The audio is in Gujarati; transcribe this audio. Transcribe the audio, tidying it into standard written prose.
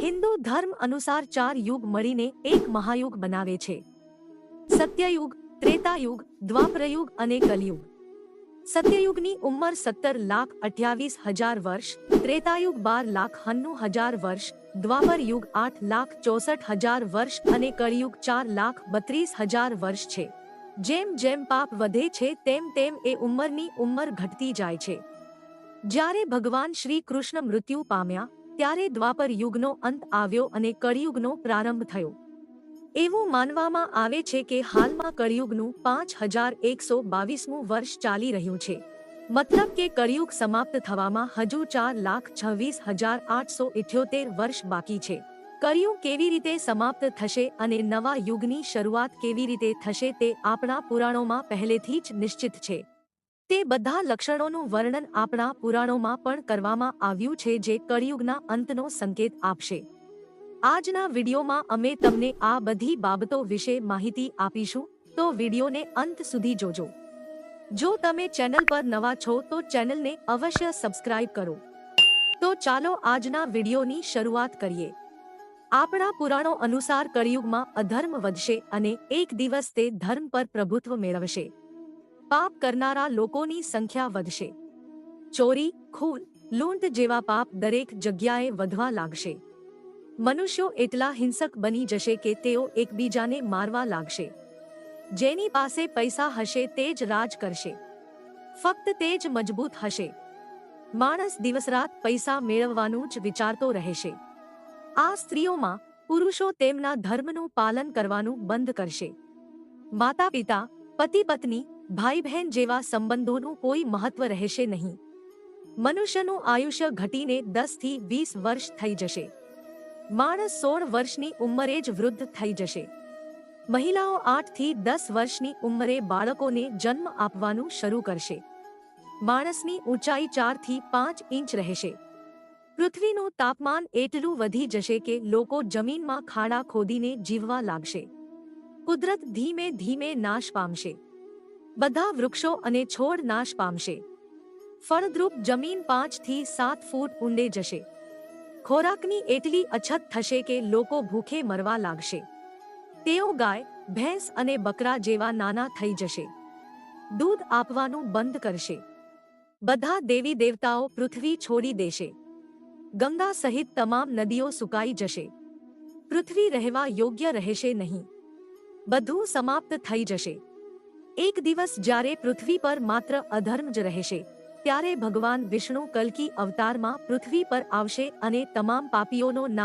હિન્દુ ધર્મ અનુસાર 4 યુગ મળીને એક મહાયુગ બનાવે છે. સત્યયુગ, ત્રેતાયુગ, દ્વાપરયુગ અને કલયુગ. સત્યયુગની ઉંમર 17,28,000 વર્ષ, ત્રેતાયુગ 12,91,000 વર્ષ, દ્વાપર યુગ 8,64,000 વર્ષ અને કળિયુગ 4,32,000 વર્ષ છે. જેમ જેમ પાપ વધે છે તેમ તેમ એ ઉંમરની ઉંમર ઘટતી જાય છે. જ્યારે ભગવાન શ્રી કૃષ્ણ મૃત્યુ પામ્યા ત્યારે દ્વાપર યુગનો અંત આવ્યો અને કળિયુગનો પ્રારંભ થયો. એવું માનવામાં આવે છે કે હાલમાં કળિયુગનું 5,122મું વર્ષ ચાલી રહ્યું છે. મતલબ કે કળિયુગ સમાપ્ત થવામાં હજુ 4,26,878 વર્ષ બાકી છે. કળિયુગ કેવી રીતે સમાપ્ત થશે અને નવા યુગની શરૂઆત કેવી રીતે થશે તે આપણા પુરાણોમાં પહેલેથી જ નિશ્ચિત છે. તે બધા લક્ષણોનું વર્ણન આપણા પુરાણોમાં પણ કરવામાં આવ્યું છે જે કળિયુગના અંતનો સંકેત આપશે. આજના વિડીયોમાં અમે તમને આ બધી બાબતો વિશે માહિતી આપીશું, તો વિડીયોને અંત સુધી જોજો. જો તમે ચેનલ પર નવા છો તો ચેનલને અવશ્ય સબસ્ક્રાઇબ કરો. તો ચાલો આજના વિડીયોની શરૂઆત કરીએ. આપણા પુરાણો અનુસાર કળિયુગમાં અધર્મ વધશે અને એક દિવસ તે ધર્મ પર પ્રભુત્વ મેળવશે. પાપ કરનારા લોકોની સંખ્યા વધશે. ચોરી, ખૂન, લૂંટ જેવા પાપ દરેક જગ્યાએ વધવા લાગશે. મનુષ્યો એટલા હિંસક બની જશે કે તેઓ એકબીજાને મારવા લાગશે. જેની પાસે પૈસા હશે તે જ રાજ કરશે. ફક્ત તે જ મજબૂત હશે. માણસ દિવસરાત પૈસા મેળવવાનું જ વિચારતો રહેશે. આ સ્ત્રીઓમાં પુરુષો તેમના ધર્મનું પાલન કરવાનું બંધ કરશે. માતા પિતા, પતિ પત્ની, ભાઈ બહેન જેવા સંબંધોનું કોઈ મહત્વ રહેશે નહીં. મનુષ્યનું આયુષ્ય ઘટીને 10 થી 20 વર્ષ થઈ જશે. માણસ 16 વર્ષની ઉંમરે જ વૃદ્ધ થઈ જશે. મહિલાઓ 8 થી 10 વર્ષની ઉંમરે બાળકોને જન્મ આપવાનું શરૂ કરશે. માણસની ઊંચાઈ 4 થી 5 ઇંચ રહેશે. પૃથ્વીનું તાપમાન એટલું વધી જશે કે લોકો જમીનમાં ખાડા ખોદીને જીવવા લાગશે. કુદરત ધીમે ધીમે નાશ પામશે. બધા વૃક્ષો અને છોડ નાશ પામશે. ફળદ્રુપ જમીન 5 થી 7 ફૂટ ઊંડે જશે. ખોરાકની એટલી અછત થશે કે લોકો ભૂખે મરવા લાગશે. તેઓ ગાય, ભેંસ અને બકરા જેવા નાના થઈ જશે. દૂધ આપવાનું બંધ કરશે. બધા દેવી દેવતાઓ પૃથ્વી છોડી દેશે. ગંગા સહિત તમામ નદીઓ સુકાઈ જશે. પૃથ્વી રહેવા યોગ્ય રહેશે નહીં. બધું સમાપ્ત થઈ જશે. એક દિવસ જ્યારે પૃથ્વી પર માત્ર અધર્મ જ રહેશે, ત્યારે ભગવાન વિષ્ણુ કલ્કી અવતારમાં પૃથ્વી પર આવશે અને તમામ પાપીઓનો નાશ